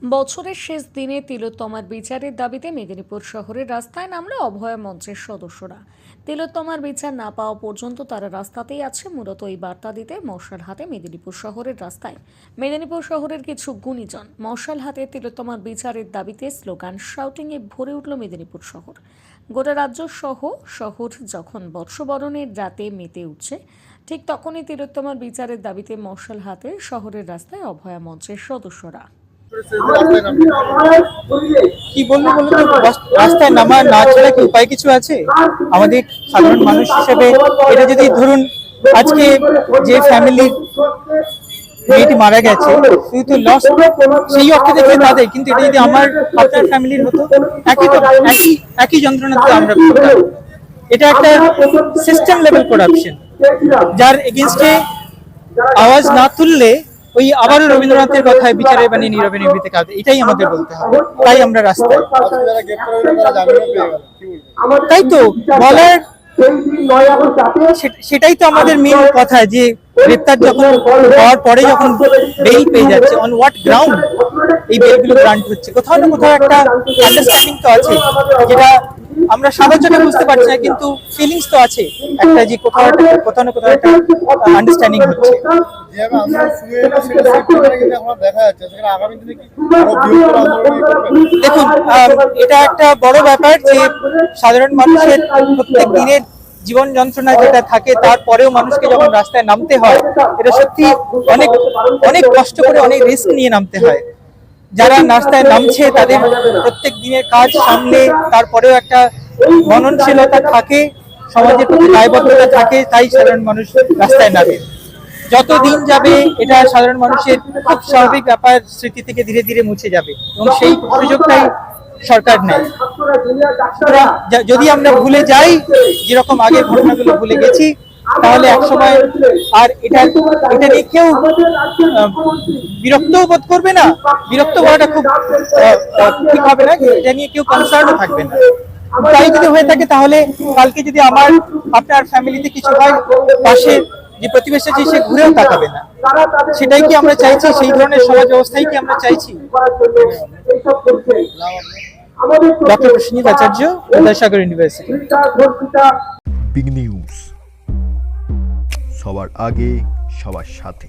বছরের শেষ দিনে তিলোত্তমার বিচারের দাবিতে মেদিনীপুর শহরের রাস্তায় নামলো অভয় মঞ্চের সদস্যরা। তিলোত্তমার বিচার না পাওয়া পর্যন্ত তারা রাস্তাতেই আছে। মূলত এই বার্তা দিতে মশাল হাতে মেদিনীপুর শহরের রাস্তায় মেদিনীপুর শহরের কিছু গুণীজন মশাল হাতে তিলোত্তমার বিচারের দাবিতে স্লোগান শাউটিংয়ে ভরে উঠল মেদিনীপুর শহর। গোটা রাজ্য সহ শহর যখন বর্ষবরণের রাতে মেতে উঠছে, ঠিক তখনই তিলোত্তমার বিচারের দাবিতে মশাল হাতে শহরের রাস্তায় অভয় মঞ্চের সদস্যরা। কি বলবো বলতো, রাস্তায় নামা না ছাড়া কি উপায় কিছু আছে? আমাদের সাধারণ মানুষ হিসেবে এটা যদি ধরুন আজকে যে ফ্যামিলির মেয়েটি মারা গেছে, শুধু তো লস সেই অর্থে দেখে তাদের, কিন্তু এটা যদি আমার আপনার ফ্যামিলির হতো, একই যন্ত্রণা তো আমরা পেতাম। এটা একটা সিস্টেম লেভেল করাপশন, যার এগেইনস্টে আওয়াজ না তুললে ওই আবারও রবীন্দ্রনাথের কথায় বিচারে বাণী নীরবে নিভৃতে কাঁদে, এটাই আমাদের বলতে হবে। তাই আমরা রাস্তায়, তাই তো বলার, সেটাই তো আমাদের মেন কথা, যে গ্রেপ্তার যখন হওয়ার পরে যখন বেল পেয়ে যাচ্ছে, অন হোয়াট গ্রাউন্ড এই বেলগুলো গ্রান্ট হচ্ছে? কোথাও না কোথাও একটা আন্ডারস্ট্যান্ডিং তো আছে, যেটা আমরা সাধারণ চোখে বুঝতে পারছি না, কিন্তু ফিলিংস তো আছে একটা, যে কোথাও না কোথাও একটা আন্ডারস্ট্যান্ডিং হচ্ছে। দেখুন, এটা একটা বড় ব্যাপার যে সাধারণ মানুষের প্রত্যেক দিনের জীবন যন্ত্রণা যেটা থাকে, তারপরেও মানুষকে যখন রাস্তায় নামতে হয়, এটা সত্যি অনেক অনেক কষ্ট করে, অনেক রিস্ক নিয়ে নামতে হয়। যারা রাস্তায় নামছে তাদের প্রত্যেক দিনের কাজ সামলে তারপরেও একটা মননশীলতা থাকে, সমাজের প্রতি দায়বদ্ধতা থাকে, তাই সাধারণ মানুষ রাস্তায় নামে। যত দিন যাবে এটা সাধারণ মানুষের খুব স্বাভাবিক ব্যাপার, স্মৃতি থেকে ধীরে ধীরে মুছে যাবে, এবং সেই সুযোগটাই সরকার নেয়। যদি আমরা ভুলে যাই, যেরকম আগের ঘটনাগুলো ভুলে গেছি, তাহলে একসময় আর এটা নিয়ে কেউ বিরক্তও বোধ করবে না। বিরক্ত হওয়াটা খুব ঠিক হবে না, এটা নিয়ে কেউ কনসার্নও থাকবে না। তাই যদি হয়ে থাকে, তাহলে কালকে যদি আপনার ফ্যামিলিতে কিছু হয়, পাশে যে প্রতিবেশী আছে সে ঘুরেও তাকাবে না। সেটাই কি আমরা চাইছি? সেই ধরনের সমাজ ব্যবস্থাই কি আমরা চাইছি? ডক্টর প্রসেনজিৎ আচার্য, বিদ্যাসাগর ইউনিভার্সিটি। বিগ নিউজ, সবার আগে সবার সাথে।